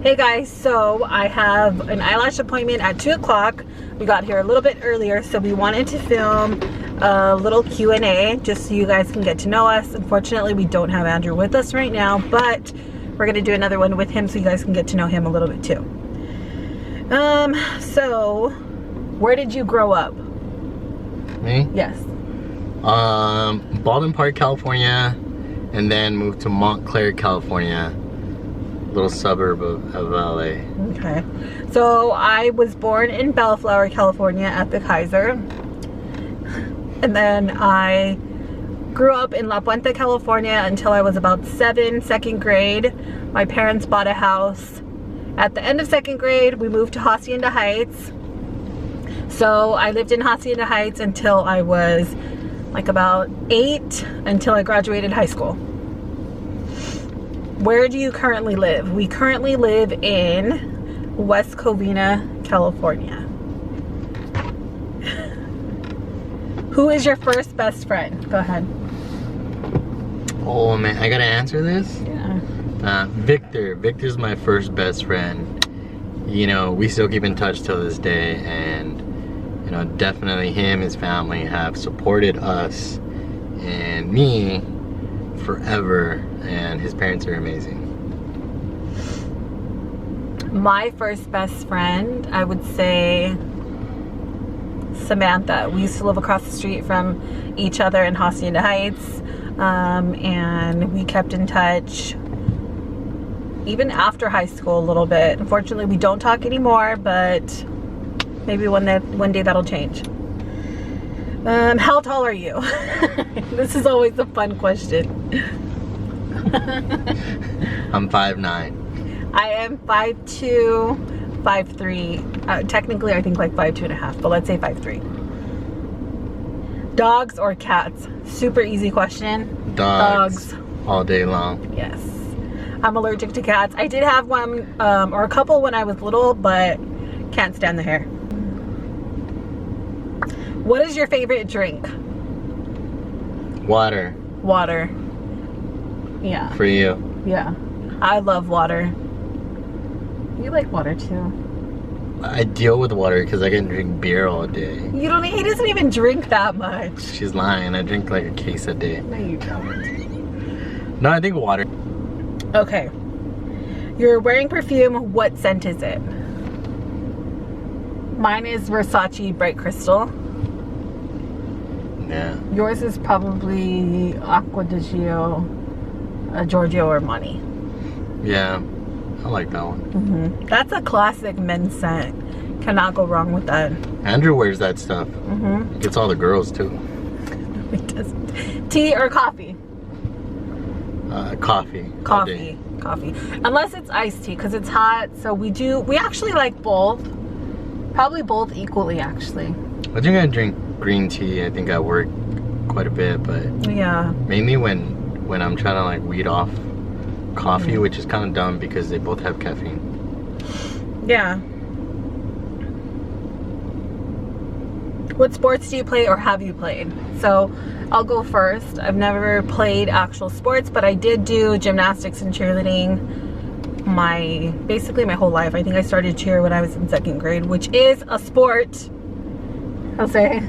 Hey guys, so I have an eyelash appointment at 2 o'clock. We got here a little bit earlier, so we wanted to film a little Q&A just so you guys can get to know us. Unfortunately, we don't have Andrew with us right now, but we're gonna do another one with him so you guys can get to know him a little bit too. So where did you grow up? Me? Yes. Baldwin Park, California, and then moved to Montclair, California, little suburb of LA. Okay. So I was born in Bellflower, California at the Kaiser. And then I grew up in La Puente, California until I was about 7, second grade. My parents bought a house. At the end of second grade, we moved to Hacienda Heights. So I lived in Hacienda Heights until I was like about 8, until I graduated high school. Where do you currently live? We currently live in West Covina, California. Who is your first best friend? Go ahead. Oh man, I gotta answer this? Yeah. Victor. Victor's my first best friend. You know, we still keep in touch till this day, and you know, definitely him, his family have supported us and me forever, and his parents are amazing. My first best friend, I would say Samantha. We used to live across the street from each other in Hacienda Heights, and we kept in touch even after high school a little bit. Unfortunately, we don't talk anymore, but maybe one day that'll change. How tall are you? This is always a fun question. I'm 5'9". I am 5'2", 5'3". Technically, I think like 5'2.5", but let's say 5'3". Dogs or cats? Super easy question. Dogs. All day long. Yes. I'm allergic to cats. I did have one or a couple when I was little, but can't stand the hair. What is your favorite drink? Water. Water. Yeah. For you. Yeah. I love water. You like water too. I deal with water because I can drink beer all day. You don't. He doesn't even drink that much. She's lying. I drink like a case a day. No, you don't. No, I think water. Okay. You're wearing perfume. What scent is it? Mine is Versace Bright Crystal. Yeah. Yours is probably Acqua di Gio, Giorgio Armani. Yeah, I like that one. Mm-hmm. That's a classic men's scent. Cannot go wrong with that. Andrew wears that stuff. Mm-hmm. Gets all the girls too. He doesn't. Tea or coffee? Coffee. Coffee. Coffee. Unless it's iced tea, because it's hot. So we actually like both. Probably both equally, actually. I think I drink green tea. I think I work quite a bit, but yeah, mainly when I'm trying to like weed off coffee, which is kind of dumb because they both have caffeine. Yeah. What sports do you play or have you played? So I'll go first. I've never played actual sports, but I did do gymnastics and cheerleading basically my whole life. I think I started cheer when I was in second grade, which is a sport. I'll say.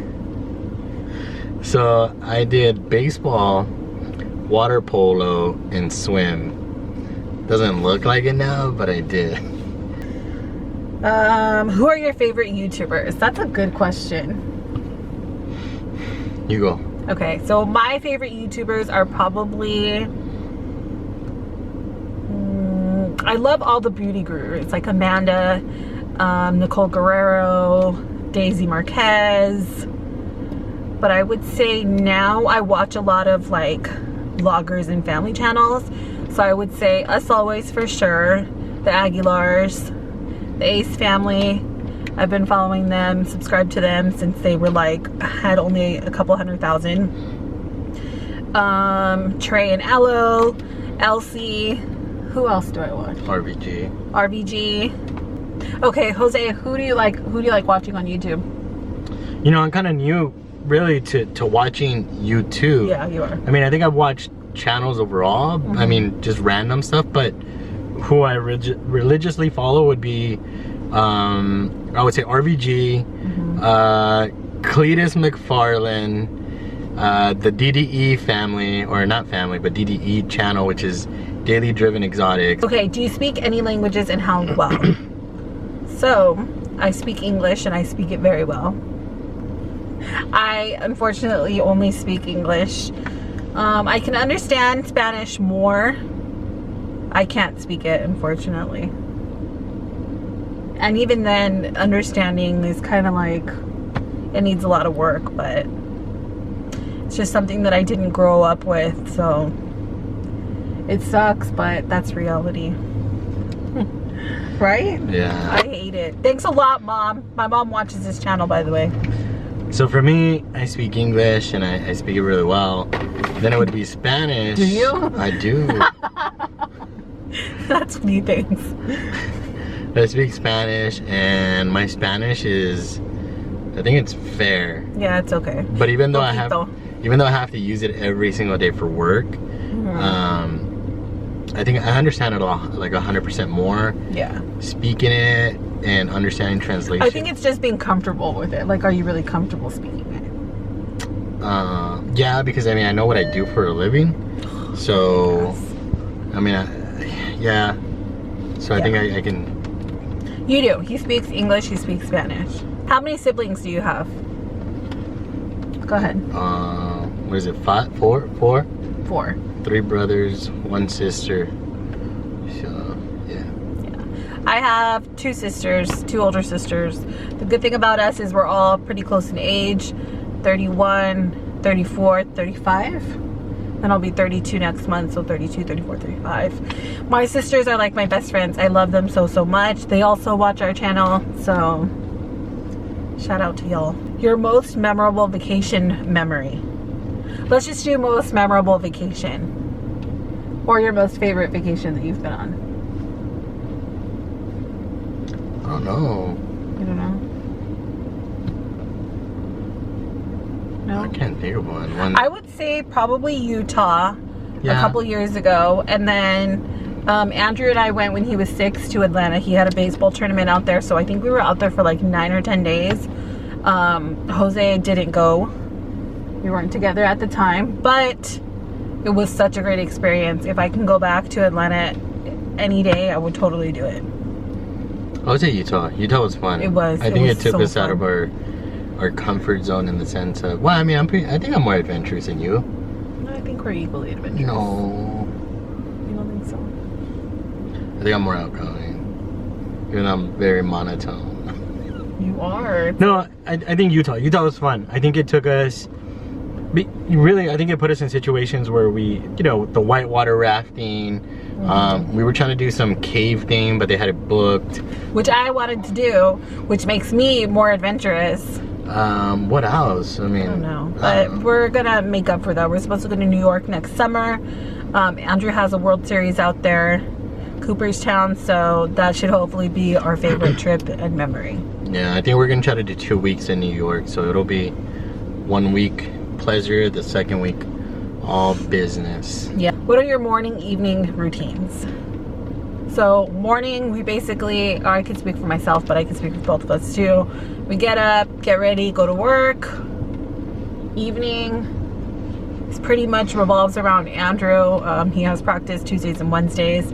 So I did baseball, water polo, and swim. Doesn't look like it now, but I did. Who are your favorite YouTubers? That's a good question. You go. Okay, so my favorite YouTubers are probably I love all the beauty gurus like Amanda, Nicole Guerrero, Daisy Marquez. But I would say now I watch a lot of like vloggers and family channels. So I would say Us Always for sure, the Aguilars, the Ace family. I've been following them, subscribed to them since they were like, had only a couple 100,000. Trey and Ello, Elsie. Who else do I watch? RVG. RVG. Okay, Jose, who do you like watching on YouTube? You know, I'm kind of new really to watching YouTube. Yeah, you are. I mean, I think I've watched channels overall. I mean, just random stuff, but who I religiously follow would be, I would say RVG, Cletus McFarlane, the DDE family, or not family, but DDE channel, which is Daily Driven Exotics. Okay, do you speak any languages and how well? So, I speak English and I speak it very well. I unfortunately only speak English. I can understand Spanish more. I can't speak it, unfortunately. And even then, understanding is kind of like, it needs a lot of work, but it's just something that I didn't grow up with, so it sucks, but that's reality. Right? Yeah. I hate it. Thanks a lot, Mom. My mom watches this channel, by the way. So for me, I speak English and I speak it really well. Then it would be Spanish. Do you? I do. That's funny things. I speak Spanish, and my Spanish is, I think it's fair. Yeah, it's okay. But even though I have to use it every single day for work, I think I understand it all like 100% more. Yeah. Speaking it and understanding translation. I think it's just being comfortable with it. Like, are you really comfortable speaking it? Yeah, because I mean, I know what I do for a living. So, I mean, yeah. So I think I can. You do. He speaks English, he speaks Spanish. How many siblings do you have? Go ahead. What is it? Four? 4. 3 brothers, 1 sister. So, yeah. I have 2 sisters, 2 older sisters. The good thing about us is we're all pretty close in age. 31, 34, 35. And I'll be 32 next month, so 32, 34, 35. My sisters are like my best friends. I love them so, so much. They also watch our channel, so shout out to y'all. Your most memorable vacation memory. Let's just do most memorable vacation. Or your most favorite vacation that you've been on. I don't know. You don't know? No? I can't think of one. I would say probably Utah a couple years ago. And then Andrew and I went when he was 6 to Atlanta. He had a baseball tournament out there. So I think we were out there for like 9 or 10 days. Jose didn't go. We weren't together at the time, but it was such a great experience. If I can go back to Atlanta any day, I would totally do it. I would say Utah. Utah was fun. It was. I think it took so us out of our comfort zone in the sense of, well, I mean, I think I'm more adventurous than you. I think we're equally adventurous. No. You don't think so? I think I'm more outgoing. Even though I'm very monotone. You are. No, I think Utah. Utah was fun. I think it took us, really, I think it put us in situations where we, you know, the whitewater rafting. We were trying to do some cave thing, but they had it booked. Which I wanted to do, which makes me more adventurous. What else? I mean, I don't know. But we're gonna make up for that. We're supposed to go to New York next summer. Andrew has a World Series out there, Cooperstown, so that should hopefully be our favorite trip and memory. Yeah, I think we're gonna try to do 2 weeks in New York, so it'll be 1 week pleasure, the second week all business. Yeah. What are your morning, evening routines? So morning, we basically, or I can speak for myself, but I can speak for both of us too. We get up, get ready, go to work. Evening, it pretty much revolves around Andrew. He has practice Tuesdays and Wednesdays.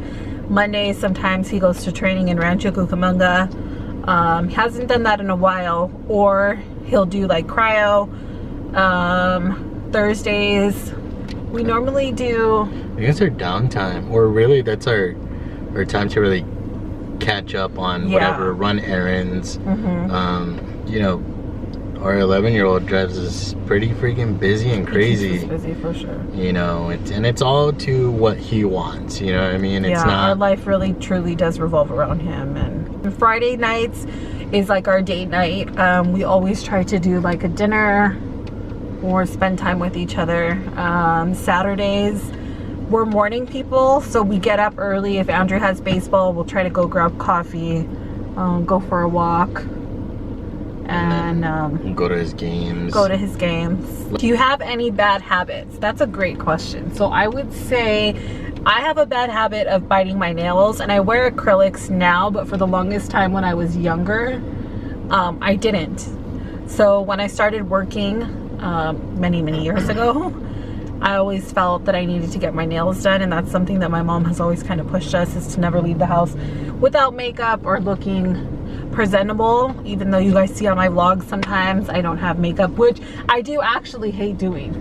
Mondays, sometimes he goes to training in Rancho Cucamonga. He hasn't done that in a while, or he'll do like cryo. Thursdays, we normally do. I guess our downtime, or really that's our time to really catch up on whatever, run errands. You know, our 11-year-old drives us pretty freaking busy and crazy. He's busy for sure. You know, it's all to what he wants. You know what I mean? It's not. Our life really truly does revolve around him. And Friday nights is like our date night. We always try to do like a dinner or spend time with each other. Saturdays, we're morning people, so we get up early. If Andrew has baseball, we'll try to go grab coffee, go for a walk, and go to his games. Do you have any bad habits? That's a great question. So I would say I have a bad habit of biting my nails, and I wear acrylics now, but for the longest time when I was younger, I didn't. So when I started working many years ago, I always felt that I needed to get my nails done, and that's something that my mom has always kind of pushed us, is to never leave the house without makeup or looking presentable. Even though you guys see on my vlogs sometimes I don't have makeup, which I do actually hate doing.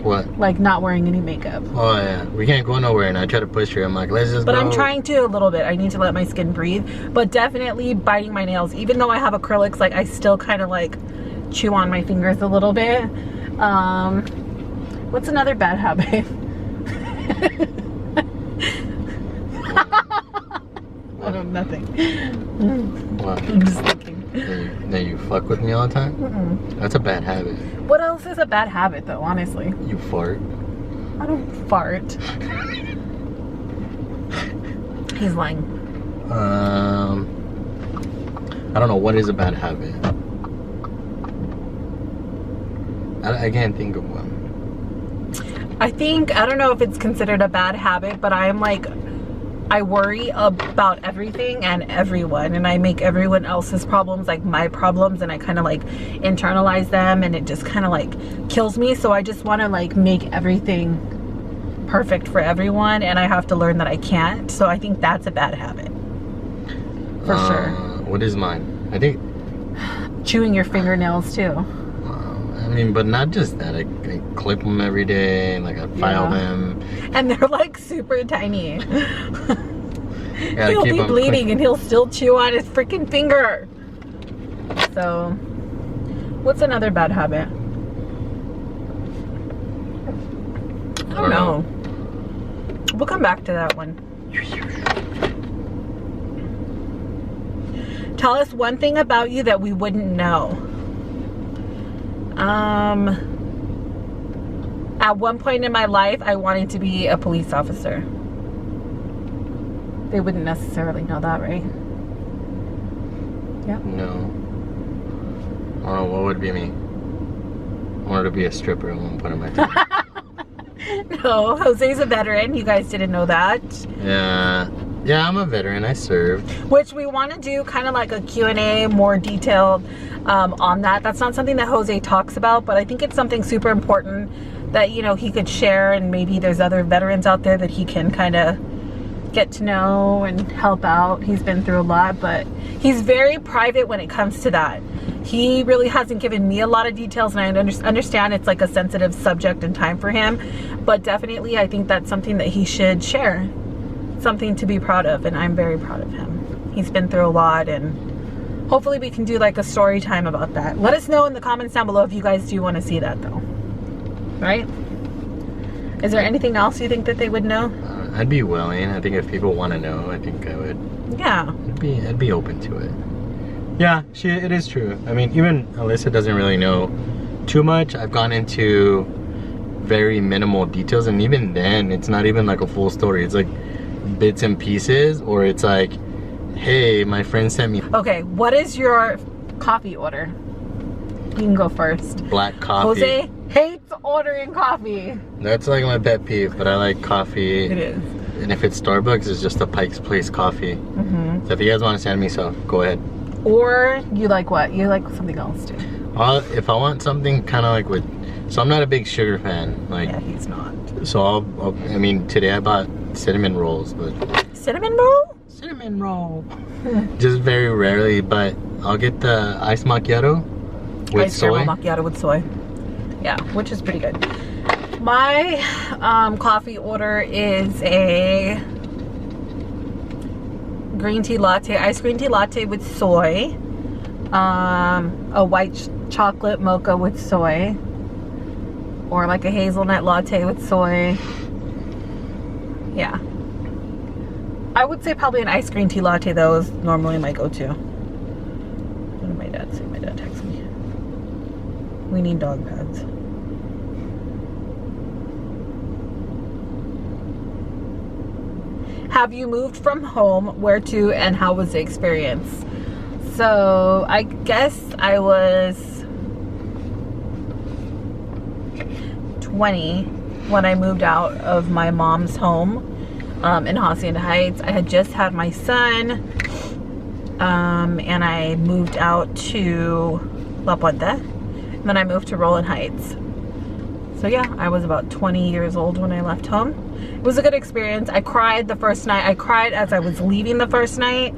What? Like not wearing any makeup. Oh yeah, we can't go nowhere, and I try to push her. I'm like, let's just But go. I'm trying to a little bit. I need to let my skin breathe. But definitely biting my nails, even though I have acrylics, like I still kind of like chew on my fingers a little bit. What's another bad habit? I don't know, nothing. What? I'm just thinking. That you fuck with me all the time? Mm-mm. That's a bad habit. What else is a bad habit though, honestly? You fart. I don't fart. He's lying. I don't know, what is a bad habit? I can't think of one. I think, I don't know if it's considered a bad habit, but I am like, I worry about everything and everyone, and I make everyone else's problems like my problems, and I kind of like internalize them, and it just kind of like kills me. So I just want to like make everything perfect for everyone, and I have to learn that I can't. So I think that's a bad habit for sure. What is mine? I think Chewing your fingernails too. I mean, but not just that. I clip them every day, like I file them. And they're like super tiny. He'll keep be them bleeding and he'll still chew on his freaking finger. So, what's another bad habit? I don't know. We'll come back to that one. Tell us one thing about you that we wouldn't know. At one point in my life, I wanted to be a police officer. They wouldn't necessarily know that, right? Yeah. No. Oh, what would be me? I wanted to be a stripper at one point in my time. No, Jose's a veteran. You guys didn't know that. Yeah, I'm a veteran. I served. Which we want to do kind of like a Q&A, more detailed on that. That's not something that Jose talks about, but I think it's something super important that, you know, he could share, and maybe there's other veterans out there that he can kind of get to know and help out. He's been through a lot, but he's very private when it comes to that. He really hasn't given me a lot of details, and I understand it's like a sensitive subject and time for him, but definitely I think that's something that he should share. Something to be proud of, and I'm very proud of him. He's been through a lot, and hopefully we can do like a story time about that. Let us know in the comments down below if you guys do want to see that though. Right? Is there anything else you think that they would know? I'd be willing. I think if people want to know, I think I would. Yeah. I'd be open to it. Yeah, it is true. I mean, even Alyssa doesn't really know too much. I've gone into very minimal details, and even then, it's not even like a full story. It's like bits and pieces, or it's like, hey, my friend sent me. Okay, what is your coffee order? You can go first. Black coffee. Jose hates ordering coffee. That's like my pet peeve, but I like coffee. It is. And if it's Starbucks, it's just a Pike's Place coffee. So if you guys want to send me some, go ahead. Or you like what? You like something else too? If I want something kind of like with, so I'm not a big sugar fan. Like, yeah, he's not. So I mean, today I bought cinnamon rolls, but. Cinnamon roll? Cinnamon roll. Just very rarely, but I'll get the iced macchiato with Iced soy. caramel macchiato with soy. Yeah, which is pretty good. My coffee order is a green tea latte, iced green tea latte with soy, a white chocolate mocha with soy, or like a hazelnut latte with soy. Yeah. I would say probably an iced green tea latte though is normally my go-to. What did my dad say? My dad texted me. We need dog pads. Have you moved from home? Where to, and how was the experience? So I guess I was 20 when I moved out of my mom's home. in Hacienda Heights. I had just had my son, and I moved out to La Puente, and then I moved to Roland Heights. So yeah, I was about 20 years old when I left home. It was a good experience. I cried the first night. I cried as I was leaving the first night.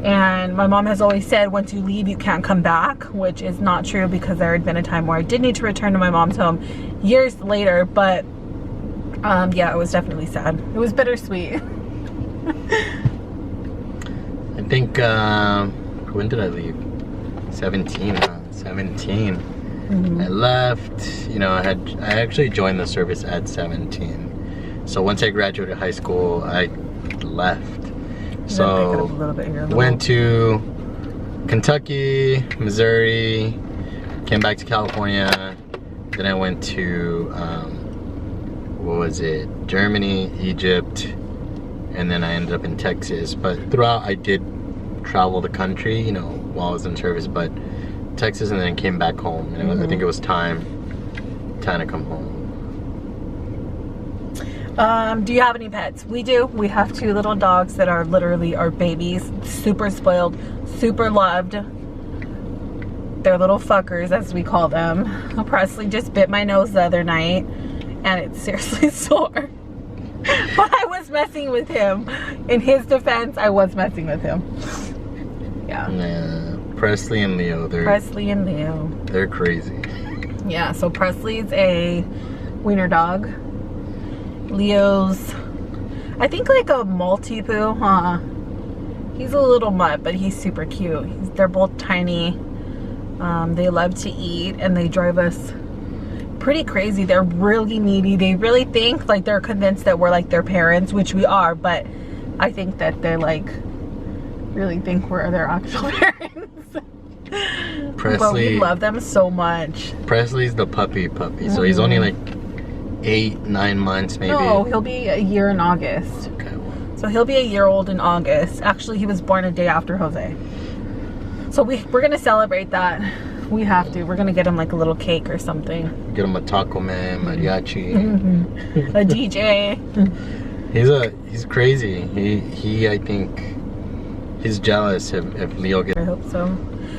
And my mom has always said, once you leave, you can't come back, which is not true because there had been a time where I did need to return to my mom's home years later. But yeah, it was definitely sad. It was bittersweet. I think, when did I leave? 17, huh? 17. Mm-hmm. I left, you know, I actually joined the service at 17. So once I graduated high school, I left. So went to Kentucky, Missouri, came back to California. Then I went to, what was it? Germany, Egypt, and then I ended up in Texas. But throughout, I did travel the country, you know, while I was in service, but Texas, and then came back home. And I think it was time to come home. Do you have any pets? We do. We have 2 little dogs that are literally our babies. Super spoiled, super loved. They're little fuckers, as we call them. Presley just bit my nose the other night, and it's seriously sore. But I was messing with him. In his defense, I was messing with him. Yeah. Yeah. Presley and Leo. Presley and Leo. They're crazy. Yeah. So Presley's a wiener dog. Leo's, I think, like a Maltipoo, huh? He's a little mutt, but he's super cute. They're both tiny. They love to eat, and they drive us pretty crazy. They're really needy. They really think, like, they're convinced that we're like their parents, which we are, but I think that they're like, really think we're their actual parents. Presley, but we love them so much. Presley's the puppy, so he's only like 8-9 months maybe. No, he'll be a year in August. Okay. So he'll be a year old in August. Actually, he was born a day after Jose. So we're gonna celebrate that. We have to. We're gonna get him like a little cake or something. Get him a taco man, mariachi. A DJ. He's crazy. He I think he's jealous if Leo gets. I hope so.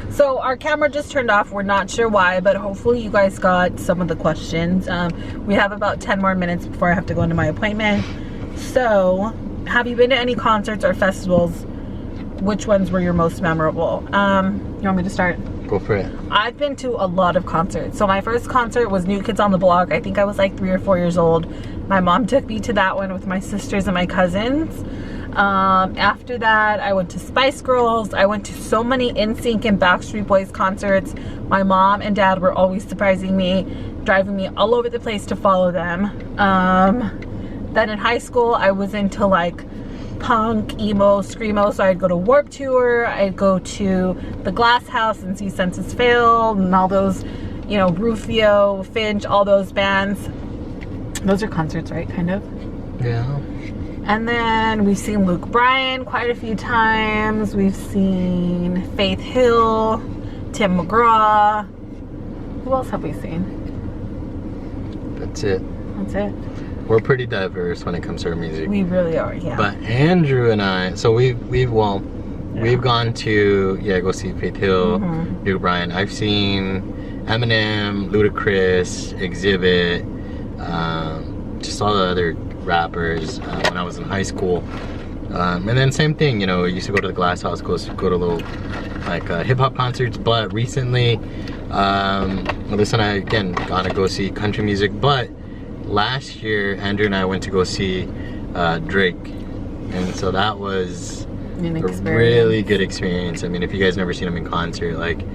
So our camera just turned off. We're not sure why, but hopefully you guys got some of the questions. We have about 10 more minutes before I have to go into my appointment. So, have you been to any concerts or festivals? Which ones were your most memorable? You want me to start? Go for it. I've been to a lot of concerts. So my first concert was New Kids on the Block. I think I was like 3 or 4 years old. My mom took me to that one with my sisters and my cousins. After that, I went to Spice Girls. I went to so many NSYNC and Backstreet Boys concerts. My mom and dad were always surprising me, driving me all over the place to follow them. Then in high school, I was into like punk, emo, screamo, so I'd go to Warped Tour, I'd go to the Glass House and see Census Fail and all those, you know, Rufio, Finch, all those bands. Those are concerts, right? Kind of. Yeah. And then we've seen Luke Bryan quite a few times. We've seen Faith Hill, Tim McGraw. Who else have we seen? That's it. That's it. We're pretty diverse when it comes to our music. We really are, yeah. But Andrew and I, so we've gone to go see Faith Hill, Luke Bryan. I've seen Eminem, Ludacris, Exhibit, just all the other rappers when I was in high school. And then same thing, you know, I used to go to the Glass House, go to little like hip-hop concerts. But recently, Melissa and I again got to go see country music. But last year, Andrew and I went to go see Drake, and so that was a really good experience. I mean, if you guys never seen him in concert, like,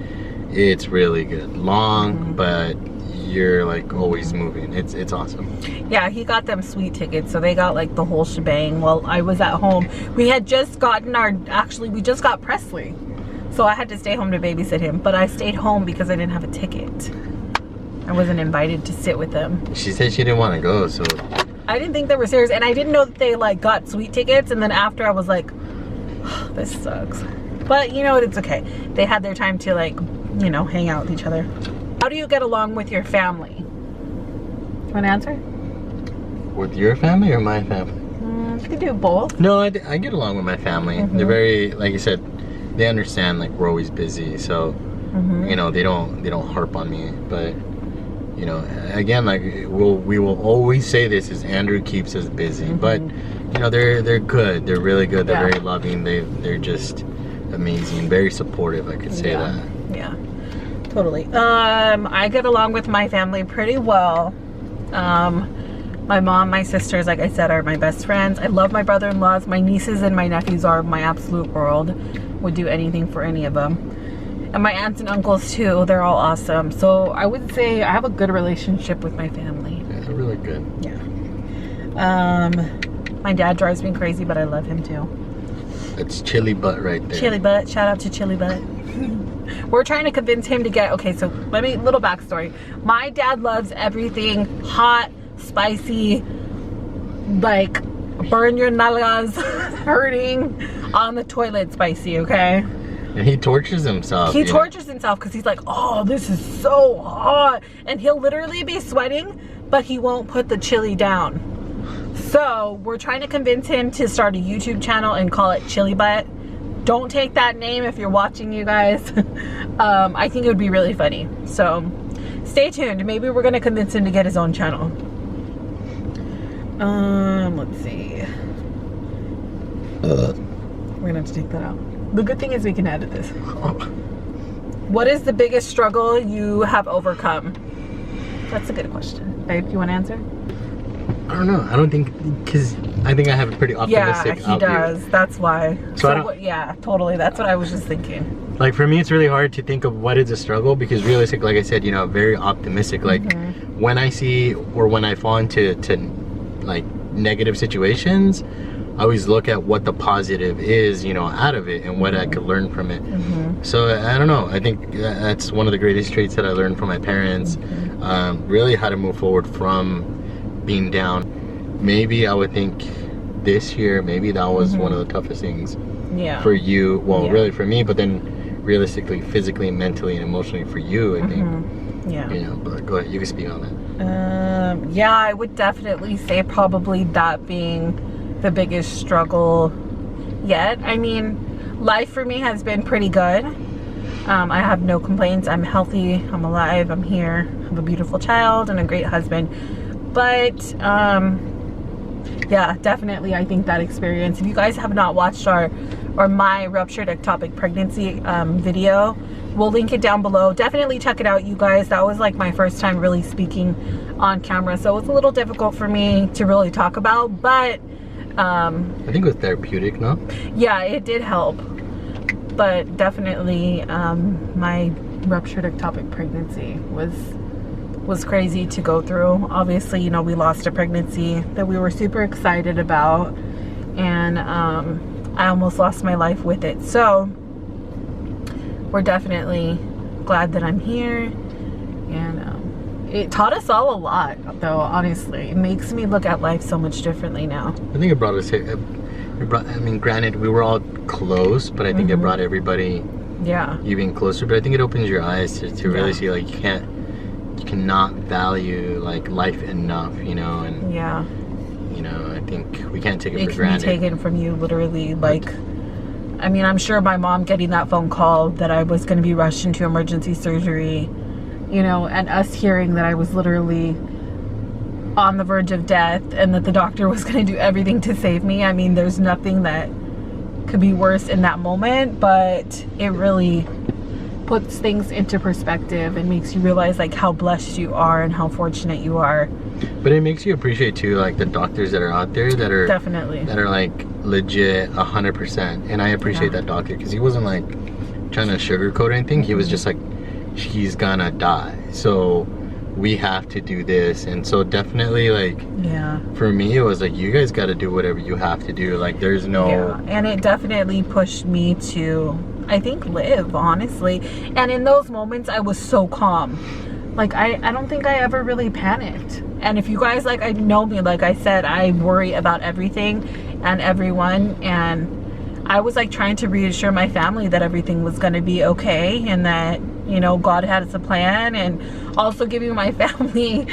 it's really good. Long, but you're like always moving. It's awesome. Yeah, he got them sweet tickets, so they got like the whole shebang while I was at home. We had just gotten we just got Presley, so I had to stay home to babysit him, but I stayed home because I didn't have a ticket. I wasn't invited to sit with them. She said she didn't want to go, so I didn't think they were serious, and I didn't know that they like got sweet tickets. And then after, I was like, oh, this sucks. But you know what? It's okay. They had their time to, like, you know, hang out with each other. How do you get along with your family? Want to answer? With your family or my family? you can do both. No, I get along with my family. They're very, like you said, they understand like we're always busy, so you know, they don't harp on me. But you know, again, like we will always say this is Andrew keeps us busy. But you know, they're good. They're really good. They're very loving. They're just amazing. Very supportive. I could say that. Yeah, totally. I get along with my family pretty well. My mom, my sisters, like I said, are my best friends. I love my brother-in-laws. My nieces and my nephews are my absolute world. Would do anything for any of them. And my aunts and uncles too. They're all awesome. So I would say I have a good relationship with my family. Yeah, they're really good. Yeah. My dad drives me crazy, but I love him too. It's Chili Butt right there. Chili Butt. Shout out to Chili Butt. We're trying to convince him to get, okay, so little backstory. My dad loves everything hot, spicy, like burn your nalgas hurting on the toilet spicy, okay? And he tortures himself. He tortures himself because he's like, oh, this is so hot. And he'll literally be sweating, but he won't put the chili down. So we're trying to convince him to start a YouTube channel and call it Chili Butt. Don't take that name if you're watching, you guys. I think it would be really funny. So stay tuned. Maybe we're going to convince him to get his own channel. Let's see. We're going to have to take that out. The good thing is we can edit this. What is the biggest struggle you have overcome? That's a good question. Babe, do you want to answer? I don't know. I don't think, because I think I have a pretty optimistic Yeah, he does. That's why. So yeah, totally. That's what I was just thinking. Like for me, it's really hard to think of what is a struggle because realistic, like I said, you know, very optimistic. Like when I see or when I fall into like negative situations, I always look at what the positive is, you know, out of it and what I could learn from it. So I don't know. I think that's one of the greatest traits that I learned from my parents. Really how to move forward from being down. Maybe I would think this year, maybe that was one of the toughest things for you. Well, really for me, but then realistically, physically, mentally, and emotionally for you, I think. Yeah. You know, but go ahead, you can speak on that. Yeah, I would definitely say probably that being the biggest struggle yet. I mean, life for me has been pretty good. I have no complaints. I'm healthy, I'm alive, I'm here, I have a beautiful child and a great husband. But yeah, definitely I think that experience, if you guys have not watched my ruptured ectopic pregnancy video, we'll link it down below. Definitely check it out, you guys. That was like my first time really speaking on camera, so it was a little difficult for me to really talk about, but I think it was therapeutic, no? Yeah, it did help. But definitely my ruptured ectopic pregnancy was crazy to go through. Obviously, you know, we lost a pregnancy that we were super excited about, and I almost lost my life with it. So we're definitely glad that I'm here, and it taught us all a lot, though. Honestly, it makes me look at life so much differently now. I think it brought us here. I mean, granted, we were all close, but I think it brought everybody even closer. But I think it opens your eyes to really see, like, you cannot value like life enough, you know, and you know, I think we can't take it for granted. It can be taken from you literally. Like, I mean, I'm sure my mom getting that phone call that I was going to be rushed into emergency surgery, you know, and us hearing that I was literally on the verge of death and that the doctor was going to do everything to save me. I mean, there's nothing that could be worse in that moment, but it really puts things into perspective and makes you realize like how blessed you are and how fortunate you are. But it makes you appreciate too, like the doctors that are out there that are that are like legit 100%. And I appreciate that doctor because he wasn't like trying to sugarcoat anything. He was just like, he's gonna die, so we have to do this. And so definitely, like, for me it was like, you guys got to do whatever you have to do. Like, there's no and it definitely pushed me to, I think, live, honestly. And in those moments I was so calm. Like, I don't think I ever really panicked. And if you guys like, I know me, like I said, I worry about everything and everyone, and I was like trying to reassure my family that everything was going to be okay and that, you know, God had a plan, and also giving my family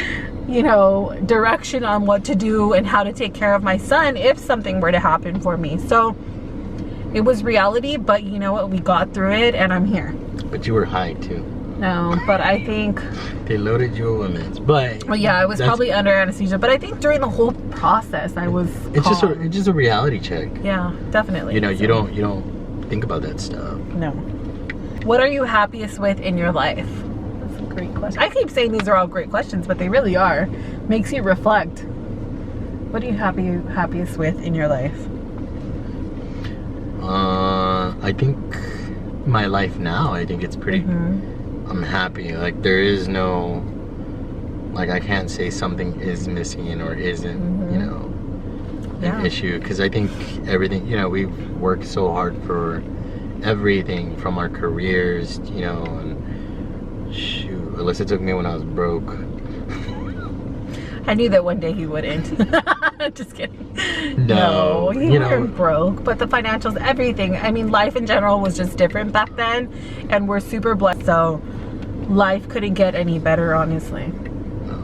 you know, direction on what to do and how to take care of my son if something were to happen for me. So it was reality, but you know what? We got through it, and I'm here. But you were high too. No, but I think they loaded you with meds. But well, yeah, I was probably under anesthesia. But I think during the whole process, I was. It's just a reality check. Yeah, definitely. You know, you don't think about that stuff. No. What are you happiest with in your life? That's a great question. I keep saying these are all great questions, but they really are. Makes you reflect. What are you happiest with in your life? I think my life now. I think it's pretty. I'm happy. Like there is no. Like I can't say something is missing or isn't. You know, an issue, because I think everything. You know, we've worked so hard for everything from our careers. You know, and shoot, Alyssa took me when I was broke. I knew that one day he wouldn't. Just kidding. No, he wasn't broke, but the financials, everything. I mean, life in general was just different back then, and we're super blessed. So life couldn't get any better, honestly.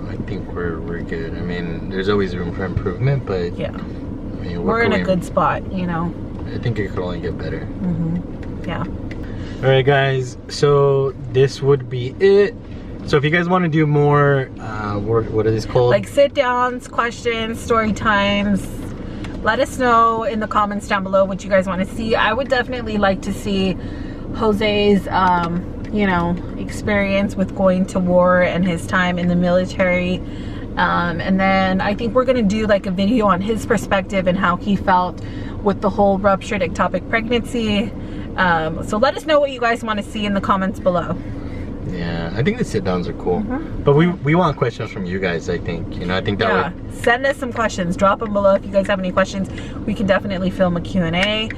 I think we're good. I mean, there's always room for improvement, but yeah, I mean, we're in a good spot, you know. I think it could only get better. Yeah. All right, guys. So this would be it. So if you guys want to do more, what are these called? Like sit downs, questions, story times. Let us know in the comments down below what you guys want to see. I would definitely like to see Jose's, you know, experience with going to war and his time in the military. And then I think we're going to do like a video on his perspective and how he felt with the whole ruptured ectopic pregnancy. So let us know what you guys want to see in the comments below. Yeah, I think the sit downs are cool. But we want questions from you guys, I think. You know, I think that would... Send us some questions. Drop them below if you guys have any questions. We can definitely film a Q&A.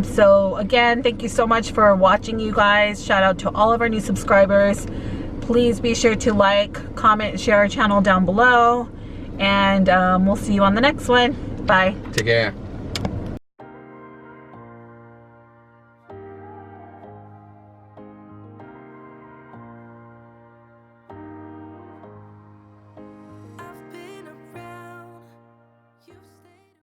So again, thank you so much for watching, you guys. Shout out to all of our new subscribers. Please be sure to like, comment, share our channel down below. And we'll see you on the next one. Bye. Take care.